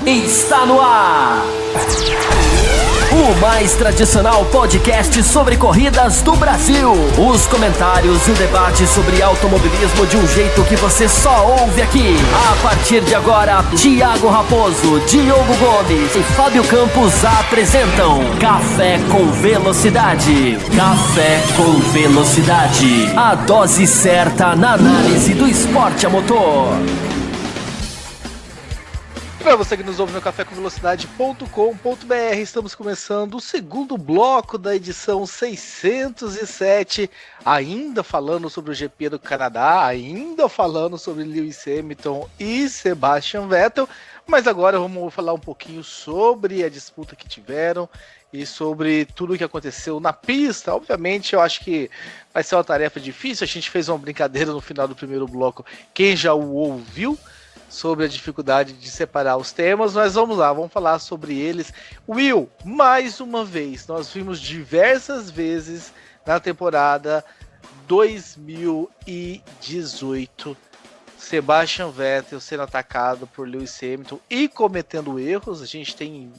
Está no ar! O mais tradicional podcast sobre corridas do Brasil. Os comentários e o debate sobre automobilismo de um jeito que você só ouve aqui. A partir de agora, Thiago Raposo, Diogo Gomes e Fábio Campos apresentam Café com Velocidade. Café com Velocidade. A dose certa na análise do esporte a motor. Para você que nos ouve no cafécomvelocidade.com.br, estamos começando o segundo bloco da edição 607, ainda falando sobre o GP do Canadá, ainda falando sobre Lewis Hamilton e Sebastian Vettel, mas agora vamos falar um pouquinho sobre a disputa que tiveram e sobre tudo o que aconteceu na pista. Obviamente, eu acho que vai ser uma tarefa difícil, a gente fez uma brincadeira no final do primeiro bloco, quem já o ouviu, sobre a dificuldade de separar os temas, mas vamos lá, vamos falar sobre eles. Will, mais uma vez, nós vimos diversas vezes na temporada 2018 Sebastian Vettel sendo atacado por Lewis Hamilton e cometendo erros. A gente tem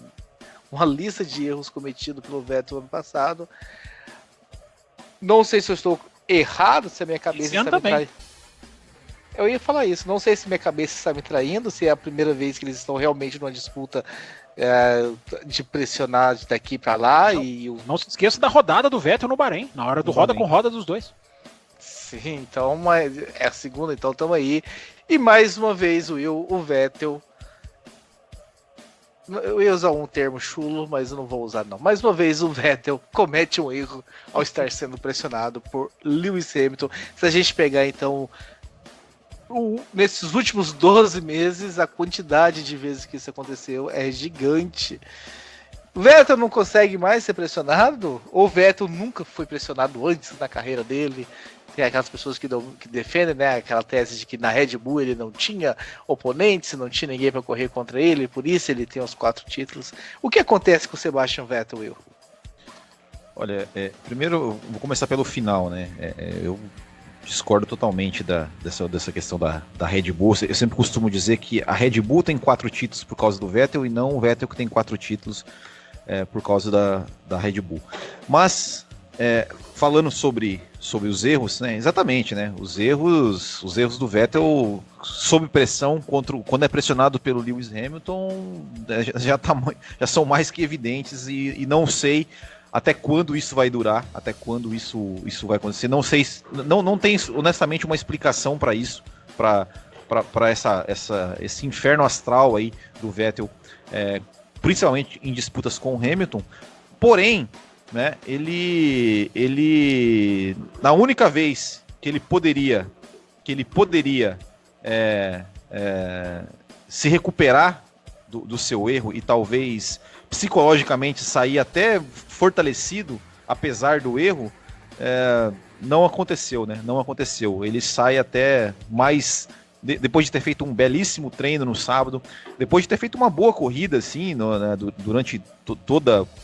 uma lista de erros cometidos pelo Vettel ano passado. Não sei se eu estou errado, se a minha cabeça está me traindo. Eu ia falar isso, não sei se minha cabeça está me traindo, se é a primeira vez que eles estão realmente numa disputa de pressionar daqui para lá. Não se esqueça da rodada do Vettel no Bahrein, na hora do roda com roda dos dois. Sim, então é a segunda, então estamos aí. E mais uma vez o Vettel, eu ia usar um termo chulo, mas eu não vou usar não. Mais uma vez o Vettel comete um erro ao estar sendo pressionado por Lewis Hamilton. Se a gente pegar então nesses últimos 12 meses, a quantidade de vezes que isso aconteceu é gigante. O Vettel não consegue mais ser pressionado? Ou o Vettel nunca foi pressionado antes na carreira dele? Tem aquelas pessoas que defendem, né, aquela tese de que na Red Bull ele não tinha oponentes, não tinha ninguém para correr contra ele, por isso ele tem os 4 títulos. O que acontece com o Sebastian Vettel, Will? Olha, primeiro eu vou começar pelo final, né? Eu discordo totalmente dessa questão da Red Bull. Eu sempre costumo dizer que a Red Bull tem 4 títulos por causa do Vettel e não o Vettel que tem 4 títulos por causa da Red Bull. Mas, falando sobre os erros, né, exatamente, né, os erros do Vettel sob pressão, quando é pressionado pelo Lewis Hamilton, já são mais que evidentes e não sei até quando isso vai durar, até quando isso vai acontecer. Não sei, não tem honestamente uma explicação para isso, para esse inferno astral aí do Vettel, principalmente em disputas com o Hamilton. Porém, né, ele na única vez que ele poderia se recuperar do seu erro e talvez psicologicamente sair até fortalecido, apesar do erro, não aconteceu, né? Não aconteceu. Ele sai até mais, depois de ter feito um belíssimo treino no sábado, depois de ter feito uma boa corrida, assim, durante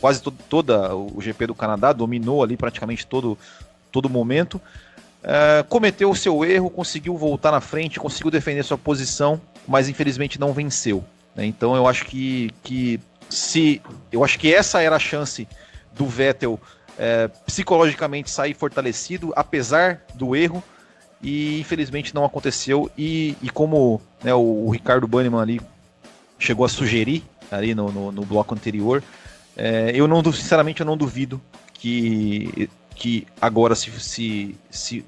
quase toda o GP do Canadá, dominou ali praticamente todo o momento, cometeu o seu erro, conseguiu voltar na frente, conseguiu defender sua posição, mas infelizmente não venceu, né? Então eu acho que essa era a chance do Vettel psicologicamente sair fortalecido, apesar do erro, e infelizmente não aconteceu. E como, né, o Ricardo Banniman ali chegou a sugerir ali no bloco anterior, sinceramente eu não duvido que agora se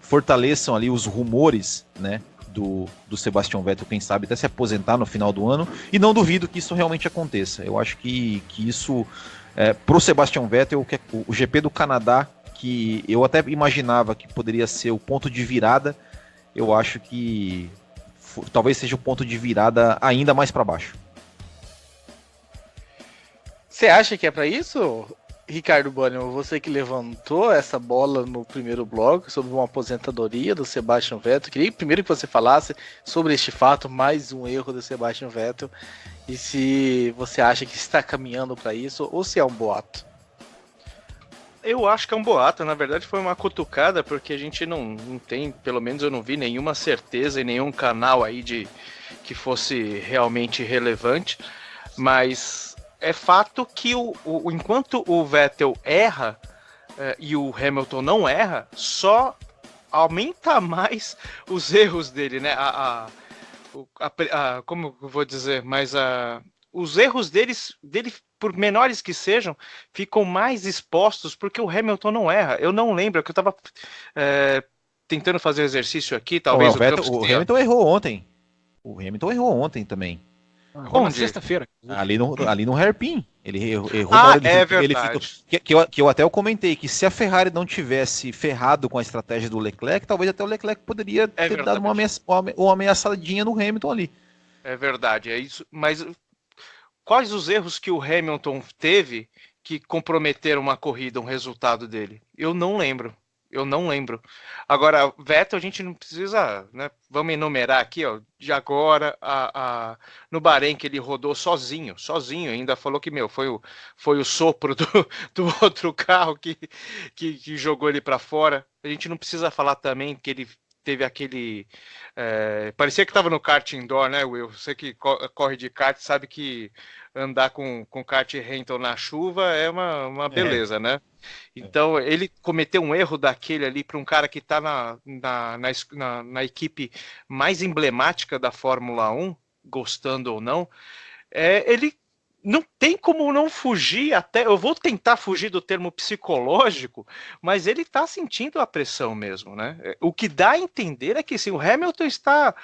fortaleçam ali os rumores, né, do Sebastian Vettel, quem sabe até se aposentar no final do ano, e não duvido que isso realmente aconteça. Eu acho que isso, pro Sebastian Vettel, o GP do Canadá, que eu até imaginava que poderia ser o ponto de virada, eu acho que talvez seja o ponto de virada ainda mais para baixo. Você acha que é para isso, Ricardo Banniman? Você que levantou essa bola no primeiro bloco sobre uma aposentadoria do Sebastian Vettel. Queria primeiro que você falasse sobre este fato, mais um erro do Sebastian Vettel, e se você acha que está caminhando para isso ou se é um boato. Eu acho que é um boato, na verdade foi uma cutucada, porque a gente não tem, pelo menos eu não vi nenhuma certeza em nenhum canal aí que fosse realmente relevante. Mas é fato que enquanto o Vettel erra e o Hamilton não erra, só aumenta mais os erros dele, né? Como eu vou dizer, mas os erros dele, por menores que sejam, ficam mais expostos porque o Hamilton não erra. Eu não lembro, que eu estava tentando fazer exercício aqui, talvez o Hamilton errou ontem. O Hamilton errou ontem também. Errou na sexta-feira. Ali no hairpin. Ele errou verdade. Que eu até comentei que se a Ferrari não tivesse ferrado com a estratégia do Leclerc, talvez até o Leclerc poderia ter dado uma ameaçadinha no Hamilton ali. É verdade, é isso. Mas quais os erros que o Hamilton teve que comprometeram uma corrida, um resultado dele? Eu não lembro. Agora, Vettel, a gente não precisa, né? Vamos enumerar aqui, ó, de agora no Bahrein, que ele rodou sozinho, ainda falou que, foi o sopro do outro carro que jogou ele para fora. A gente não precisa falar também que ele teve aquele... parecia que estava no kart indoor, né, Will? Você que corre de kart sabe que andar com kart rental na chuva é uma beleza, né? Então, ele cometeu um erro daquele ali para um cara que está na equipe mais emblemática da Fórmula 1, gostando ou não. Ele não tem como não fugir, até eu vou tentar fugir do termo psicológico, mas ele está sentindo a pressão mesmo, né? O que dá a entender é que assim, o Hamilton está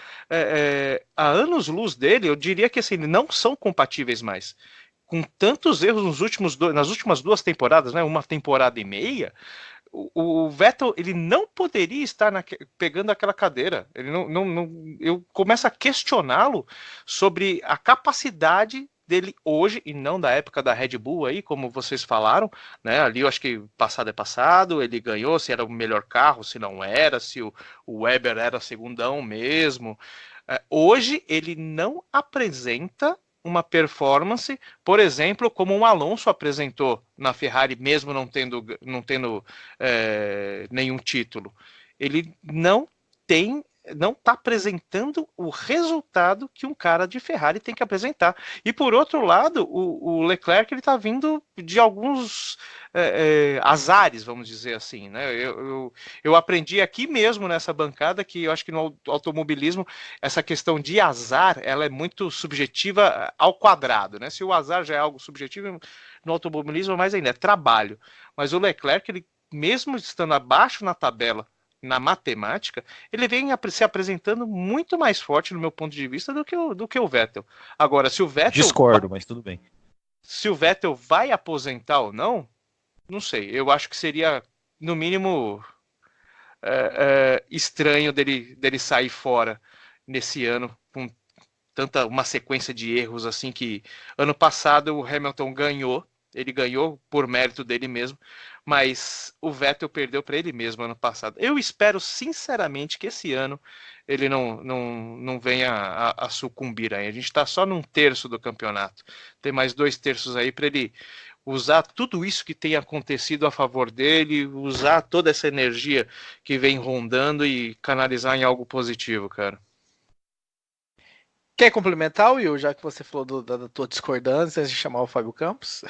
a anos-luz dele, eu diria que assim, não são compatíveis mais. Com tantos erros nas últimas 2 temporadas, né? Uma temporada e meia, o Vettel ele não poderia estar pegando aquela cadeira. Ele eu começo a questioná-lo sobre a capacidade dele hoje, e não da época da Red Bull aí, como vocês falaram, né? Ali eu acho que passado é passado, ele ganhou, se era o melhor carro, se não era, se o Weber era segundão mesmo. Hoje ele não apresenta uma performance, por exemplo, como um Alonso apresentou na Ferrari, mesmo não tendo nenhum título. Ele não está apresentando o resultado que um cara de Ferrari tem que apresentar. E por outro lado, o Leclerc ele está vindo de alguns azares, vamos dizer assim, né? Eu aprendi aqui mesmo nessa bancada que eu acho que no automobilismo essa questão de azar ela é muito subjetiva ao quadrado, né? Se o azar já é algo subjetivo no automobilismo, mais ainda é trabalho. Mas o Leclerc, ele mesmo estando abaixo na tabela na matemática, ele vem se apresentando muito mais forte, no meu ponto de vista, do que o Vettel. Agora, se o Vettel... Discordo, mas tudo bem. Se o Vettel vai aposentar ou não sei. Eu acho que seria, no mínimo, estranho dele sair fora nesse ano, com uma sequência de erros assim que... Ano passado o Hamilton ganhou, ele ganhou por mérito dele mesmo, mas o Vettel perdeu para ele mesmo ano passado. Eu espero sinceramente que esse ano ele não venha a sucumbir aí. A gente está só num terço do campeonato. Tem mais 2 terços aí para ele usar tudo isso que tem acontecido a favor dele, usar toda essa energia que vem rondando e canalizar em algo positivo, cara. Quer complementar, Will, já que você falou da tua discordância antes de chamar o Fábio Campos?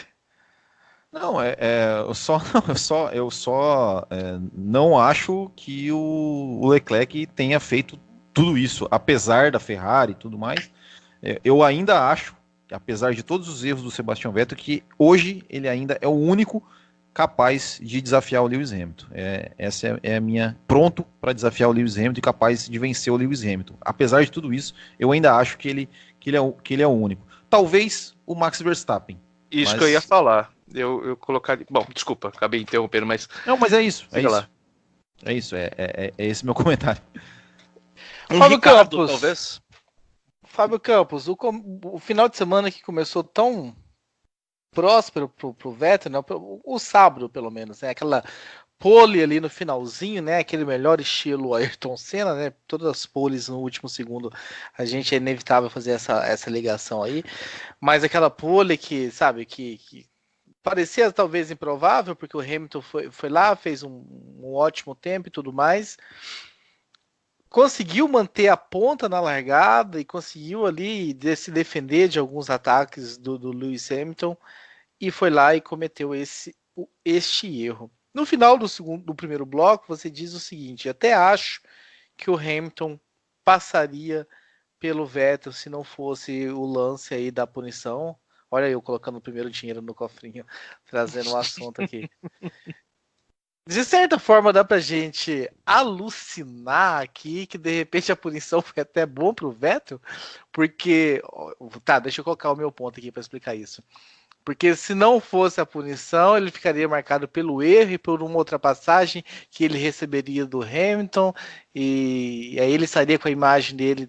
Não, eu só não acho que o Leclerc tenha feito tudo isso, apesar da Ferrari e tudo mais. Eu ainda acho, apesar de todos os erros do Sebastian Vettel, que hoje ele ainda é o único capaz de desafiar o Lewis Hamilton. Essa é a minha pronto para desafiar o Lewis Hamilton e capaz de vencer o Lewis Hamilton. Apesar de tudo isso, eu ainda acho que ele é o único. Talvez o Max Verstappen. Isso que eu ia falar. Eu colocaria... Bom, desculpa, acabei interrompendo, mas... Não, mas é isso. É esse meu comentário. Fábio Ricardo, Campos, talvez? Fábio Campos, o final de semana que começou tão próspero pro Vettel, né? O sábado, pelo menos, né? Aquela pole ali no finalzinho, né? Aquele melhor estilo Ayrton Senna, né? Todas as poles no último segundo, a gente é inevitável fazer essa ligação aí. Mas aquela pole que, sabe, que parecia talvez improvável, porque o Hamilton foi lá, fez um ótimo tempo e tudo mais. conseguiu manter a ponta na largada e conseguiu ali se defender de alguns ataques do Lewis Hamilton e foi lá e cometeu este erro. No final do primeiro bloco, você diz o seguinte: até acho que o Hamilton passaria pelo Vettel se não fosse o lance aí da punição. Olha eu colocando o primeiro dinheiro no cofrinho, trazendo um assunto aqui. De certa forma dá pra gente alucinar aqui que de repente a punição foi até bom pro Vettel, porque... Tá, deixa eu colocar o meu ponto aqui para explicar isso. Porque se não fosse a punição, ele ficaria marcado pelo erro e por uma ultrapassagem que ele receberia do Hamilton, e aí ele sairia com a imagem dele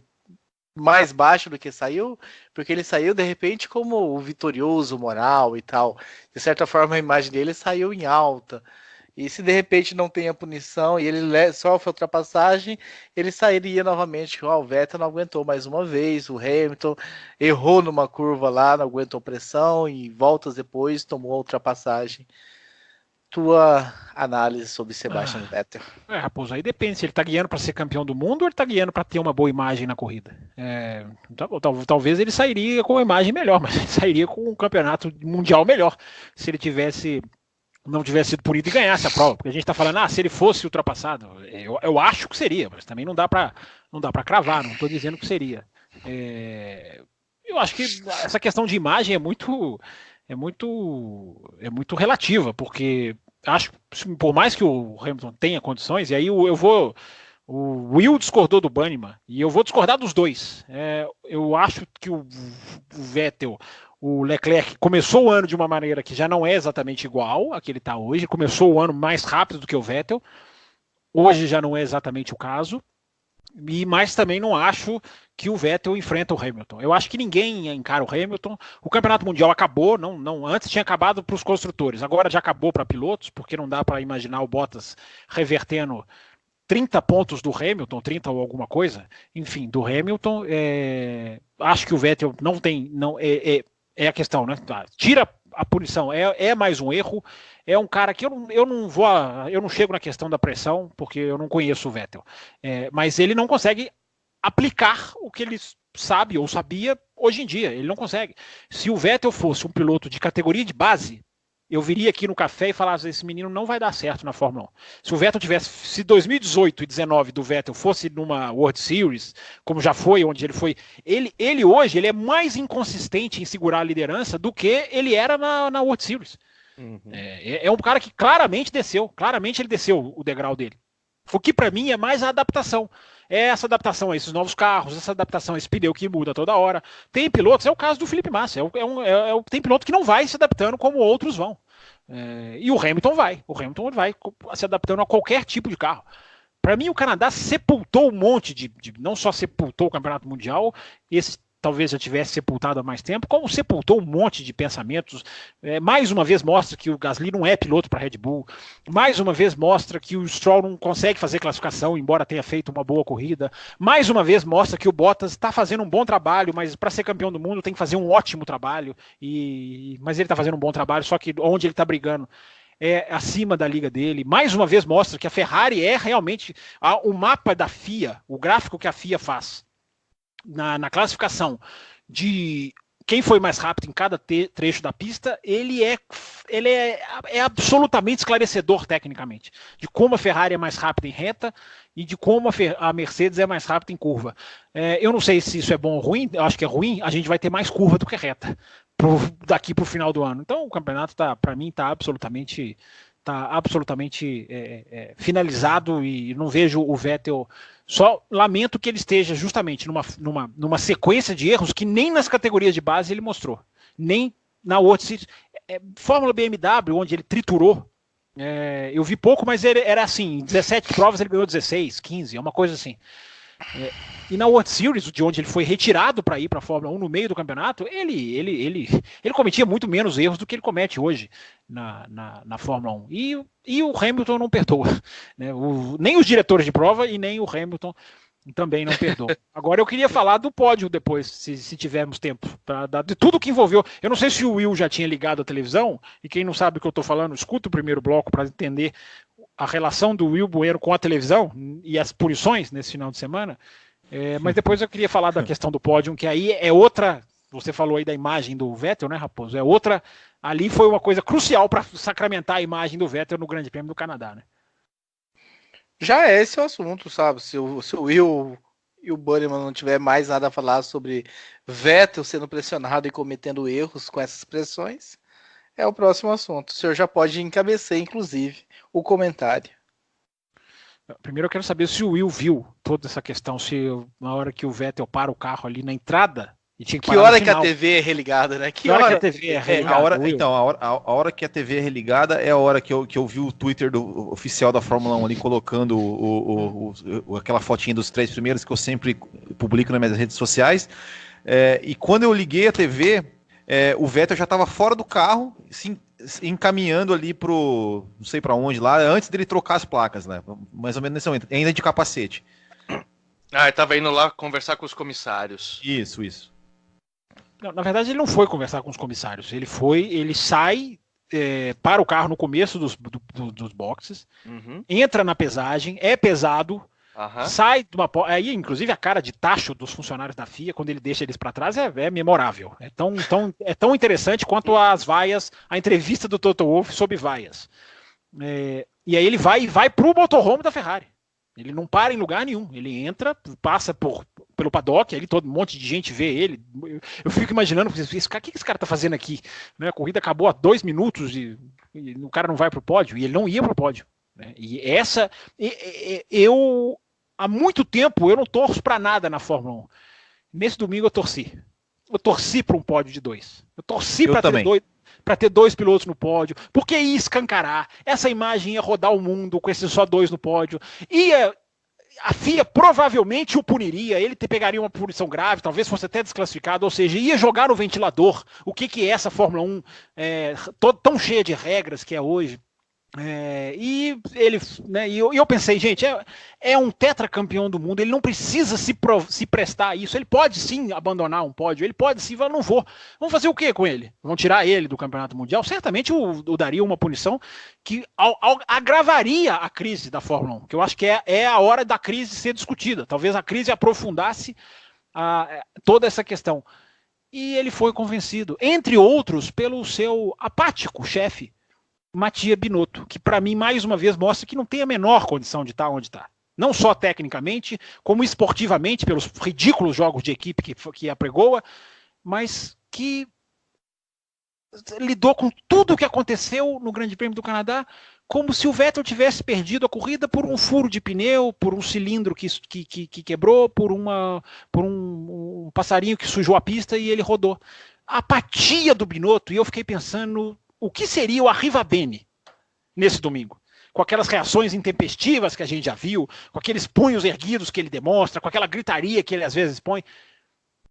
mais baixa do que saiu, porque ele saiu de repente como o vitorioso moral e tal. De certa forma a imagem dele saiu em alta. E se de repente não tem a punição e ele sofre a ultrapassagem, ele sairia novamente. O Vettel não aguentou mais uma vez, o Hamilton errou numa curva lá, não aguentou pressão e voltas depois tomou a ultrapassagem. Tua análise sobre Sebastian Vettel? Raposo, aí depende se ele tá guiando para ser campeão do mundo ou ele tá guiando para ter uma boa imagem na corrida. Talvez ele sairia com uma imagem melhor, mas ele sairia com um campeonato mundial melhor se ele não tivesse sido punido e ganhasse a prova, porque a gente está falando, se ele fosse ultrapassado, eu acho que seria, mas também não dá para cravar, não estou dizendo que seria. Eu acho que essa questão de imagem é muito relativa, porque acho que por mais que o Hamilton tenha condições, e aí o Will discordou do Banniman, e eu vou discordar dos dois. Eu acho que o Vettel, o Leclerc começou o ano de uma maneira que já não é exatamente igual a que ele está hoje, começou o ano mais rápido do que o Vettel, hoje já não é exatamente o caso, mas também não acho que o Vettel enfrenta o Hamilton. Eu acho que ninguém encara o Hamilton. O Campeonato Mundial acabou, antes tinha acabado para os construtores, agora já acabou para pilotos, porque não dá para imaginar o Bottas revertendo 30 pontos do Hamilton, 30 ou alguma coisa, enfim, do Hamilton. Acho que o Vettel não tem... É a questão, né? Tira a punição, é mais um erro. É um cara que eu não chego na questão da pressão, porque eu não conheço o Vettel. Mas ele não consegue aplicar o que ele sabe ou sabia hoje em dia. Ele não consegue. Se o Vettel fosse um piloto de categoria de base, eu viria aqui no café e falasse: esse menino não vai dar certo na Fórmula 1. Se o Vettel se 2018 e 2019 do Vettel fosse numa World Series, como já foi, onde ele foi, ele hoje ele é mais inconsistente em segurar a liderança do que ele era na World Series. Uhum. É um cara que claramente ele desceu o degrau dele. O que para mim é mais a adaptação. É essa adaptação a esses novos carros, essa adaptação a esse pneu que muda toda hora. Tem pilotos, é o caso do Felipe Massa, tem piloto que não vai se adaptando como outros vão. E o Hamilton vai se adaptando a qualquer tipo de carro. Para mim, o Canadá sepultou um monte não só sepultou o Campeonato Mundial, esse talvez já tivesse sepultado há mais tempo, como sepultou um monte de pensamentos. Mais uma vez mostra que o Gasly não é piloto para a Red Bull, mais uma vez mostra que o Stroll não consegue fazer classificação, embora tenha feito uma boa corrida, mais uma vez mostra que o Bottas está fazendo um bom trabalho, mas para ser campeão do mundo tem que fazer um ótimo trabalho, mas ele está fazendo um bom trabalho, só que onde ele está brigando é acima da liga dele. Mais uma vez mostra que a Ferrari é realmente o mapa da FIA, o gráfico que a FIA faz na classificação de quem foi mais rápido em cada trecho da pista, ele é absolutamente esclarecedor tecnicamente, de como a Ferrari é mais rápida em reta e de como a Mercedes é mais rápida em curva. Eu não sei se isso é bom ou ruim, eu acho que é ruim, a gente vai ter mais curva do que reta daqui para o final do ano. Então o campeonato, para mim, está absolutamente finalizado e não vejo o Vettel. Só lamento que ele esteja justamente numa sequência de erros que nem nas categorias de base ele mostrou, nem na World Series. Fórmula BMW, onde ele triturou, eu vi pouco, mas ele era assim, em 17 provas ele ganhou 16, 15, é uma coisa assim. E na World Series, de onde ele foi retirado para ir para a Fórmula 1 no meio do campeonato, ele cometia muito menos erros do que ele comete hoje na Fórmula 1. E o Hamilton não perdoa, né? Nem os diretores de prova e nem o Hamilton também não perdoam. Agora eu queria falar do pódio depois, se tivermos tempo, de tudo que envolveu. Eu não sei se o Will já tinha ligado a televisão, e quem não sabe o que eu estou falando, escuta o primeiro bloco para entender a relação do Will Bueno com a televisão e as punições nesse final de semana, mas depois eu queria falar da questão do pódio, que aí é outra, você falou aí da imagem do Vettel, né, Raposo? É outra, ali foi uma coisa crucial para sacramentar a imagem do Vettel no Grande Prêmio do Canadá, né? Já é esse o assunto, sabe? Se o Will e o Bunnyman não tiver mais nada a falar sobre Vettel sendo pressionado e cometendo erros com essas pressões, é o próximo assunto. O senhor já pode encabeçar, inclusive, o comentário. Primeiro eu quero saber se o Will viu toda essa questão, se na hora que o Vettel para o carro ali na entrada, e tinha que Que hora que a TV é religada, né? Que hora que a TV é religada? A hora que a TV é religada é a hora que eu vi o Twitter do oficial da Fórmula 1 ali colocando aquela fotinha dos 3 primeiros que eu sempre publico nas minhas redes sociais. E quando eu liguei a TV, o Vettel já estava fora do carro, se encaminhando ali pro não sei para onde lá, antes dele trocar as placas, né? Mais ou menos nesse momento, ainda de capacete. Ele estava indo lá conversar com os comissários. Isso. Não, na verdade, ele não foi conversar com os comissários. Ele sai, para o carro no começo dos boxes, entra na pesagem, é pesado, sai de uma. Aí, inclusive, a cara de tacho dos funcionários da FIA, quando ele deixa eles para trás, é memorável. É tão interessante quanto as vaias, a entrevista do Toto Wolff sobre vaias. E aí ele vai para o motorhome da Ferrari. Ele não para em lugar nenhum. Ele entra, passa pelo paddock, ali todo um monte de gente vê ele. Eu fico imaginando, o que esse cara tá fazendo aqui? Né? A corrida acabou há 2 minutos e o cara não vai pro pódio, e ele não ia pro pódio. Né? Eu há muito tempo eu não torço para nada na Fórmula 1. Nesse domingo eu torci. Eu torci para um pódio de 2. Eu torci para ter 2 pilotos no pódio, porque ia escancarar, essa imagem ia rodar o mundo com esses só 2 no pódio, a FIA provavelmente o puniria, ele pegaria uma punição grave, talvez fosse até desclassificado, ou seja, ia jogar no ventilador o que é essa Fórmula 1 tão cheia de regras que é hoje. E eu pensei, gente, é um tetracampeão do mundo, ele não precisa se prestar a isso, ele pode sim abandonar um pódio, ele pode sim, não vou. Vamos fazer o que com ele? Vão tirar ele do campeonato mundial? Certamente o daria uma punição que agravaria a crise da Fórmula 1, que eu acho que é a hora da crise ser discutida, talvez a crise aprofundasse toda essa questão. E ele foi convencido, entre outros, pelo seu apático chefe, Mattia Binotto, que para mim mais uma vez mostra que não tem a menor condição de estar onde está. Não só tecnicamente, como esportivamente, pelos ridículos jogos de equipe que apregoa, mas que lidou com tudo o que aconteceu no Grande Prêmio do Canadá como se o Vettel tivesse perdido a corrida por um furo de pneu, por um cilindro que quebrou, por um passarinho que sujou a pista e ele rodou. A apatia do Binotto, e eu fiquei pensando o que seria o Arrivabene nesse domingo? Com aquelas reações intempestivas que a gente já viu, com aqueles punhos erguidos que ele demonstra, com aquela gritaria que ele às vezes põe.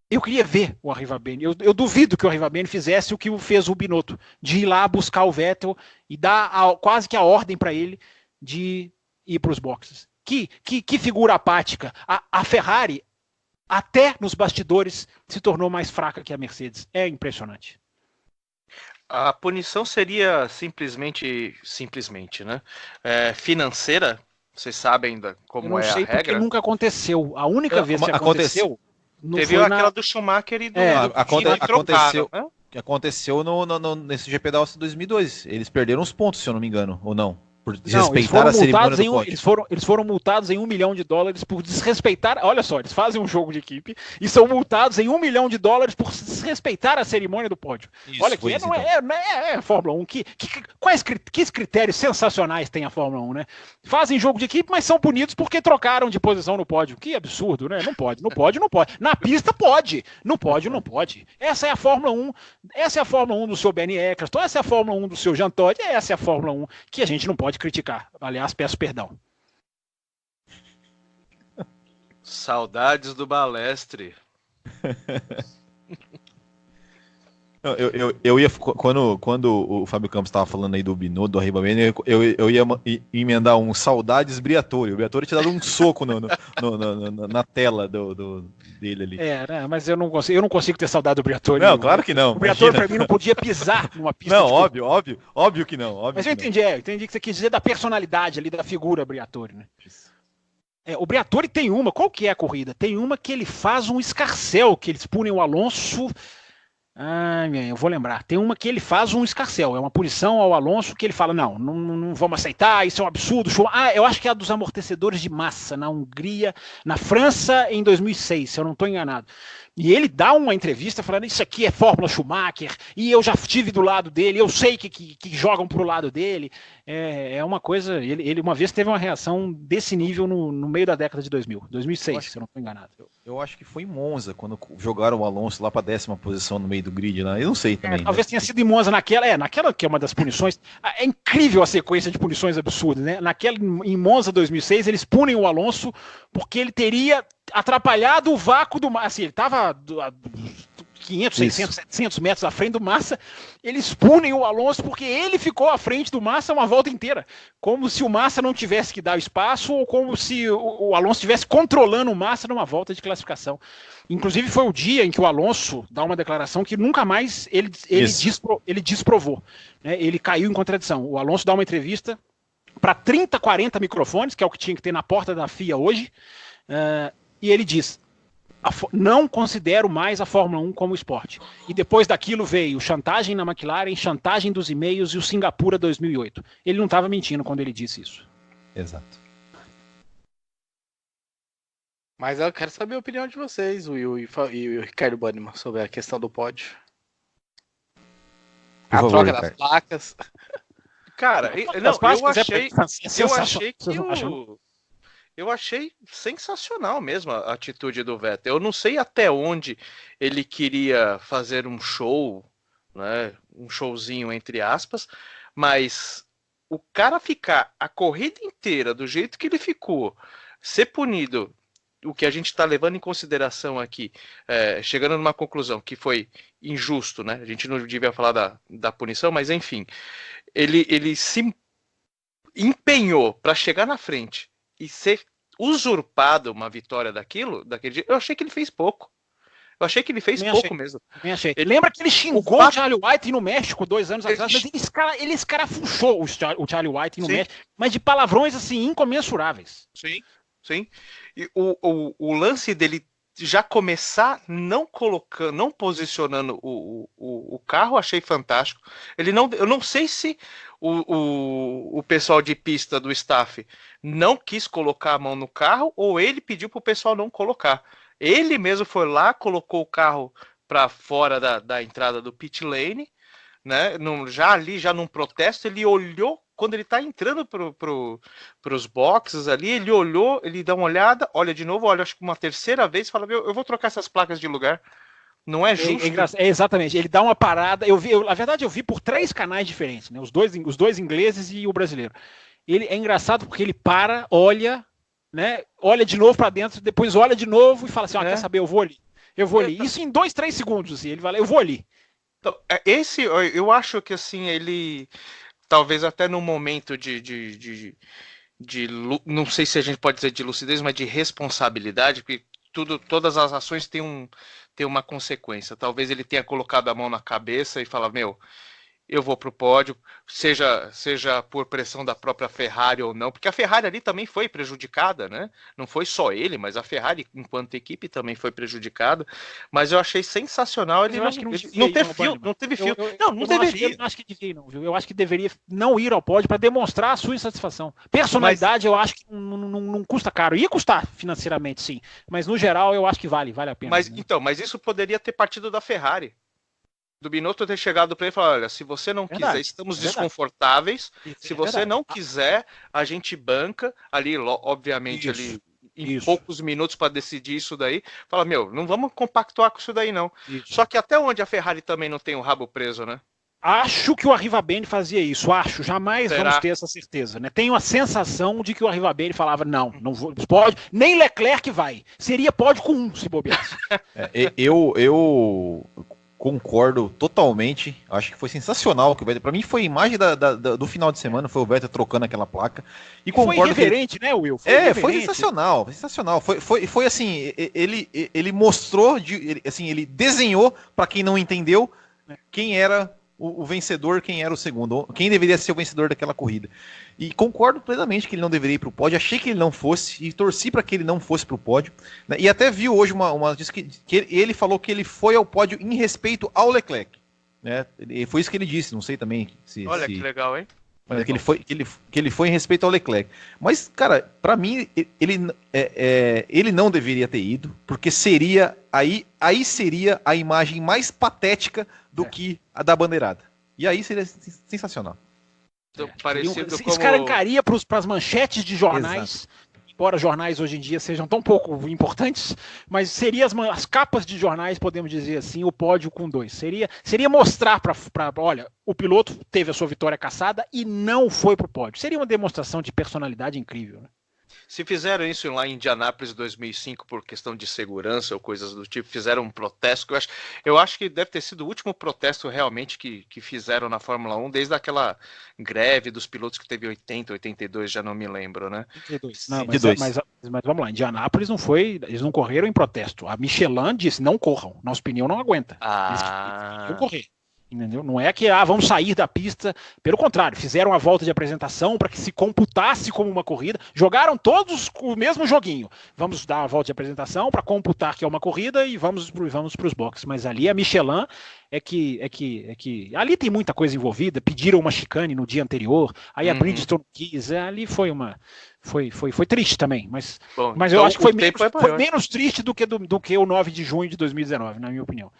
Eu queria ver o Arrivabene. Eu duvido que o Arrivabene fizesse o que fez o Binotto, de ir lá buscar o Vettel e dar quase que a ordem para ele de ir para os boxes. Que figura apática. A Ferrari, até nos bastidores, se tornou mais fraca que a Mercedes. É impressionante. A punição seria simplesmente, né? Financeira? Vocês sabem como é a regra? Eu não sei porque nunca aconteceu. A única vez que aconteceu... Teve aquela do Schumacher e do aconteceu, né? Aconteceu nesse GP da Áustria 2002. Eles perderam os pontos, se eu não me engano, ou não? Por desrespeitar a cerimônia do pódio. Eles foram multados em $1 milhão por desrespeitar. Olha só, eles fazem um jogo de equipe e são multados em $1 milhão por desrespeitar a cerimônia do pódio. Isso, olha que não é a Fórmula 1. Que critérios sensacionais tem a Fórmula 1, né? Fazem jogo de equipe, mas são punidos porque trocaram de posição no pódio. Que absurdo, né? Não pode. Na pista pode. Não pode. Essa é a Fórmula 1. Essa é a Fórmula 1 do seu Bernie Eccleston. Essa é a Fórmula 1 do seu Jean Todt. Essa é a Fórmula 1 que a gente não pode criticar. Aliás, peço perdão. Saudades do Balestre. Eu ia, quando o Fábio Campos estava falando aí do Binotto, do Arribabene, eu ia emendar um saudades Briatore. O Briatore tinha dado um soco na tela dele ali. Né, mas eu não consigo ter saudade do Briatore. Não, claro que não. O Briatore para mim não podia pisar numa pista. Não, óbvio que não. Mas eu entendi que você quis dizer da personalidade ali, da figura Briatore, né? O Briatore tem uma, qual que é a corrida? Tem uma que ele faz um escarcéu, que eles punem o Alonso. Eu vou lembrar. Tem uma que ele faz um escarcéu, é uma punição ao Alonso que ele fala, não vamos aceitar, isso é um absurdo. Eu acho que é a dos amortecedores de massa na Hungria, na França em 2006, se eu não estou enganado. E ele dá uma entrevista falando, isso aqui é Fórmula Schumacher, e eu já estive do lado dele, eu sei que jogam pro lado dele. É uma coisa, ele uma vez teve uma reação desse nível no meio da década de 2006, se eu não estou enganado. Eu acho que foi em Monza, quando jogaram o Alonso lá para a 10ª posição no meio do grid, né? Eu não sei também. Talvez tenha sido em Monza naquela que é uma das punições. É incrível a sequência de punições absurdas, né? Em Monza 2006, eles punem o Alonso porque ele teria atrapalhado o vácuo do Massa. Assim, ele estava 500, 600, 700 metros à frente do Massa. Eles punem o Alonso porque ele ficou à frente do Massa uma volta inteira. Como se o Massa não tivesse que dar o espaço ou como se o Alonso estivesse controlando o Massa numa volta de classificação. Inclusive foi o dia em que o Alonso dá uma declaração que nunca mais ele desprovou. Né? Ele caiu em contradição. O Alonso dá uma entrevista para 30, 40 microfones, que é o que tinha que ter na porta da FIA hoje, e ele diz, não considero mais a Fórmula 1 como esporte. E depois daquilo veio chantagem na McLaren, chantagem dos e-mails e o Singapura 2008. Ele não estava mentindo quando ele disse isso. Exato. Mas eu quero saber a opinião de vocês, Will e o Ricardo Banniman, sobre a questão do pódio. A troca das placas. Cara, eu achei sensacional mesmo a atitude do Vettel. Eu não sei até onde ele queria fazer um show, né, um showzinho entre aspas, mas o cara ficar a corrida inteira do jeito que ele ficou, ser punido, o que a gente está levando em consideração aqui, chegando numa conclusão que foi injusto, né? A gente não devia falar da punição, mas enfim, ele se empenhou para chegar na frente e ser usurpado uma vitória daquele dia. Eu achei que ele fez pouco. Eu achei que ele fez pouco mesmo. Lembra que ele xingou o Charlie White no México 2 anos atrás, mas ele escarafuchou o Charlie White no México, mas de palavrões assim incomensuráveis. Sim. E o lance dele já começar não posicionando o carro, achei fantástico. Eu não sei se o pessoal de pista do staff não quis colocar a mão no carro ou ele pediu para o pessoal não colocar. Ele mesmo foi lá, colocou o carro para fora da entrada do pit lane, né? Já num protesto, ele olhou. Quando ele tá entrando pros boxes ali, ele olhou, ele dá uma olhada, olha de novo, olha acho que uma terceira vez e fala, eu vou trocar essas placas de lugar. Não é justo? Exatamente, ele dá uma parada, na verdade eu vi por 3 canais diferentes, né? Os dois ingleses e o brasileiro. É engraçado porque ele para, olha, né? Olha de novo para dentro, depois olha de novo e fala assim, quer saber, eu vou ali. Isso em 2, 3 segundos, assim, ele fala, eu vou ali. Então, eu acho que assim, ele... Talvez até no momento de não sei se a gente pode dizer de lucidez, mas de responsabilidade, porque todas as ações têm uma consequência. Talvez ele tenha colocado a mão na cabeça e falar, eu vou pro pódio, seja por pressão da própria Ferrari ou não, porque a Ferrari ali também foi prejudicada, né? Não foi só ele, mas a Ferrari, enquanto equipe, também foi prejudicada. Mas eu achei sensacional ele não teve fio. Não deveria. Eu não acho que devia, não, viu? Eu acho que deveria não ir ao pódio para demonstrar a sua insatisfação. Personalidade, eu acho que não custa caro. Ia custar financeiramente, sim. Mas no geral, eu acho que vale a pena. Mas, né? Mas isso poderia ter partido da Ferrari. Do Binotto ter chegado para ele e falar, olha, se você não quiser, estamos desconfortáveis, se você não quiser, a gente banca ali, obviamente, ali em poucos minutos para decidir isso daí, fala, não vamos compactuar com isso daí não. Só que até onde a Ferrari também não tem o rabo preso, né? Acho que o Arrivabene fazia isso, jamais vamos ter essa certeza, né? Tenho a sensação de que o Arrivabene falava, não pode, nem Leclerc vai, seria pódio com 1 se bobeasse. concordo totalmente. Acho que foi sensacional que o Vettel. Para mim foi a imagem do final de semana, foi o Vettel trocando aquela placa. E foi irreverente, né, Will? Foi sensacional, sensacional. Foi assim, ele mostrou, ele desenhou para quem não entendeu quem era o vencedor, quem era o segundo, quem deveria ser o vencedor daquela corrida. E concordo plenamente que ele não deveria ir para o pódio, achei que ele não fosse, e torci para que ele não fosse para o pódio, né? E até vi hoje diz que ele falou que ele foi ao pódio em respeito ao Leclerc, né? E foi isso que ele disse, não sei também se... Olha que legal, hein? Mas que ele foi em respeito ao Leclerc. Mas, cara, para mim, ele não deveria ter ido, porque seria seria a imagem mais patética do que a da bandeirada. E aí seria sensacional. Parecido como... Escarancaria para as manchetes de jornais. Exato. Embora jornais hoje em dia sejam tão pouco importantes, mas seria as capas de jornais, podemos dizer assim, o pódio com 2. Seria mostrar para olha, o piloto teve a sua vitória cassada e não foi para o pódio. Seria uma demonstração de personalidade incrível, né? Se fizeram isso lá em Indianápolis 2005 por questão de segurança ou coisas do tipo, fizeram um protesto, que eu acho que deve ter sido o último protesto realmente que fizeram na Fórmula 1, desde aquela greve dos pilotos que teve 80, 82, já não me lembro, né? 82. Não, mas vamos lá, Indianápolis não foi, eles não correram em protesto. A Michelin disse, não corram, nosso pneu não aguenta. Eles queriam correr. Entendeu? Não é que vamos sair da pista, pelo contrário, fizeram a volta de apresentação para que se computasse como uma corrida, jogaram todos o mesmo joguinho, vamos dar a volta de apresentação para computar que é uma corrida e vamos para os boxes, mas ali a Michelin é que ali tem muita coisa envolvida, pediram uma chicane no dia anterior, aí a Bridgestone quis, ali foi triste também, mas Bom, então eu acho que foi menos triste do que o 9 de junho de 2019, na minha opinião.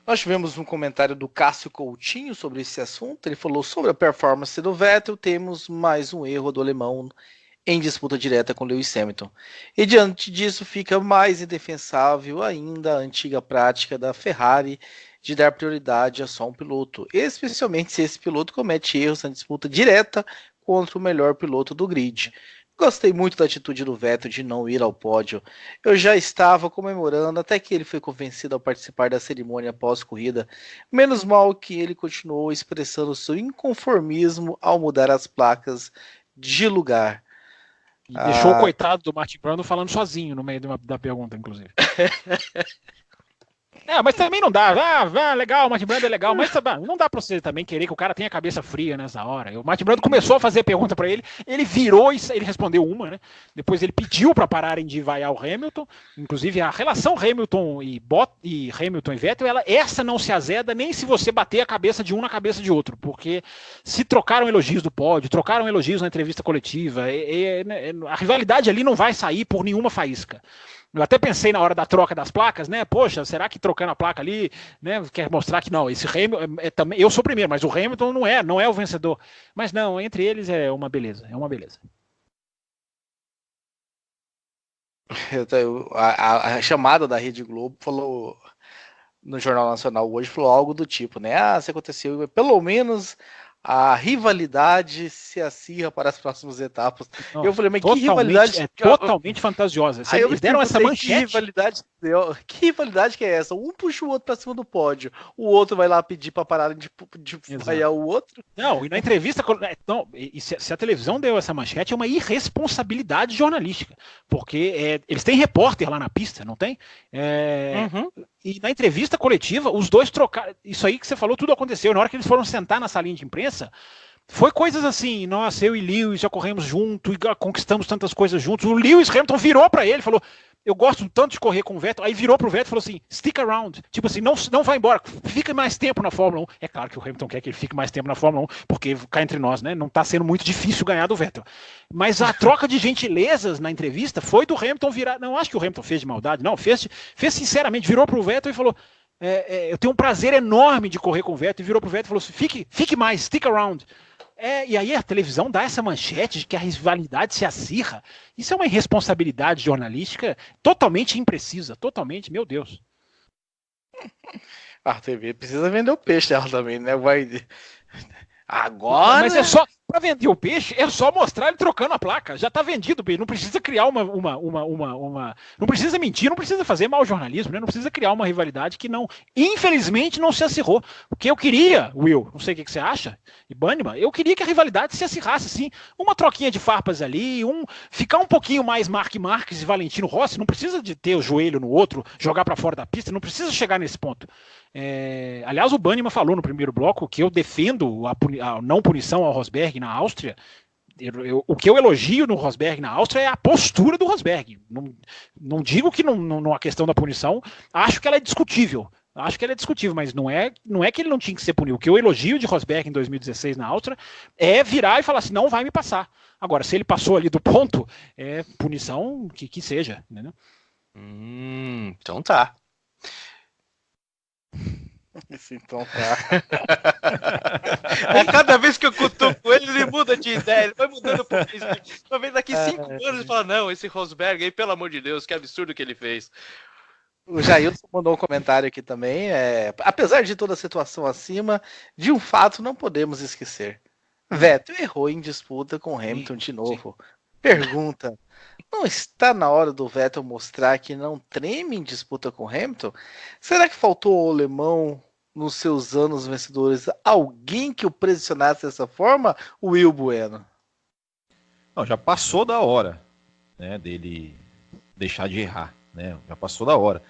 Nós tivemos um comentário do Cássio Coutinho sobre esse assunto. Ele falou sobre a performance do Vettel. Temos mais um erro do alemão em disputa direta com Lewis Hamilton. E diante disso fica mais indefensável ainda a antiga prática da Ferrari de dar prioridade a só um piloto, especialmente se esse piloto comete erros na disputa direta contra o melhor piloto do grid. Gostei muito da atitude do Vettel de não ir ao pódio. Eu já estava comemorando até que ele foi convencido a participar da cerimônia pós-corrida. Menos mal que ele continuou expressando seu inconformismo ao mudar as placas de lugar. E deixou o coitado do Martin Brundle falando sozinho no meio da pergunta, inclusive. Mas também não dá. Legal, o Martin Brundle é legal, mas não dá pra você também querer que o cara tenha a cabeça fria nessa hora. O Martin Brundle começou a fazer pergunta pra ele, ele virou e ele respondeu uma, né? Depois ele pediu pra pararem de vaiar o Hamilton. Inclusive a relação Hamilton e Vettel, essa não se azeda nem se você bater a cabeça de um na cabeça de outro, porque se trocaram elogios do pódio, trocaram elogios na entrevista coletiva, a rivalidade ali não vai sair por nenhuma faísca. Eu até pensei na hora da troca das placas, né? Poxa, será que trocando a placa ali, né, quer mostrar que não, esse Hamilton também, eu sou o primeiro, mas o Hamilton não é o vencedor. Mas não, entre eles é uma beleza, A chamada da Rede Globo falou no Jornal Nacional hoje, falou algo do tipo, né? Se aconteceu, pelo menos a rivalidade se acirra para as próximas etapas. Não, eu falei, mas que rivalidade... totalmente fantasiosa. Eles deram essa manchete. Que rivalidade que é essa? Um puxa o outro para cima do pódio, o outro vai lá pedir para parar de vaiar o outro. Não, e na entrevista... Não, e se a televisão deu essa manchete, é uma irresponsabilidade jornalística, porque eles têm repórter lá na pista, não tem? E na entrevista coletiva, os dois trocaram. Isso aí que você falou, tudo aconteceu. Na hora que eles foram sentar na salinha de imprensa, foi coisas assim, nossa, eu e Lewis já corremos junto e conquistamos tantas coisas juntos. O Lewis Hamilton virou para ele e falou, eu gosto tanto de correr com o Vettel. Aí virou pro Vettel e falou assim, stick around. Tipo assim, não vai embora, fica mais tempo na Fórmula 1. É claro que o Hamilton quer que ele fique mais tempo na Fórmula 1, porque cá entre nós, né, não tá sendo muito difícil ganhar do Vettel. Mas a troca de gentilezas na entrevista foi do Hamilton virar, não acho que o Hamilton fez de maldade, não, fez sinceramente, virou pro Vettel e falou, eu tenho um prazer enorme de correr com o Vettel, e virou pro Vettel e falou assim, fique mais, stick around. E aí a televisão dá essa manchete de que a rivalidade se acirra. Isso é uma irresponsabilidade jornalística totalmente imprecisa, totalmente, meu Deus. A TV precisa vender o peixe dela também, né? Agora... Mas Para vender o peixe, é só mostrar ele trocando a placa. Já está vendido o peixe. Não precisa criar Não precisa mentir, não precisa fazer mau jornalismo, né? Não precisa criar uma rivalidade que não, infelizmente, não se acirrou. Porque eu queria, Will, não sei o que você acha, e Banniman, eu queria que a rivalidade se acirrasse, assim. Uma troquinha de farpas ali, ficar um pouquinho mais Mark Marques e Valentino Rossi. Não precisa de ter o joelho no outro, jogar para fora da pista, não precisa chegar nesse ponto. Aliás, o Banniman falou no primeiro bloco que eu defendo a não punição ao Rosberg na Áustria. O que eu elogio no Rosberg na Áustria é a postura do Rosberg. Não digo que não a questão da punição, acho que ela é discutível. Mas não é que ele não tinha que ser punido. O que eu elogio de Rosberg em 2016 na Áustria é virar e falar assim, não vai me passar. Agora, se ele passou ali do ponto, é punição que seja. Entendeu? Então tá. Então tá. Cada vez que eu cutuco ele muda de ideia, ele vai mudando por isso. Talvez daqui 5 anos ele fala, não, esse Rosberg aí, pelo amor de Deus, que absurdo que ele fez. O Jailson mandou um comentário aqui também. Apesar de toda a situação acima, de um fato não podemos esquecer. Vettel errou em disputa com Hamilton de novo. Pergunta: não está na hora do Vettel mostrar que não treme em disputa com Hamilton? Será que faltou ao alemão, nos seus anos vencedores, alguém que o pressionasse dessa forma, Will Bueno? Não, já passou da hora, né, dele deixar de errar, né? Já passou da hora.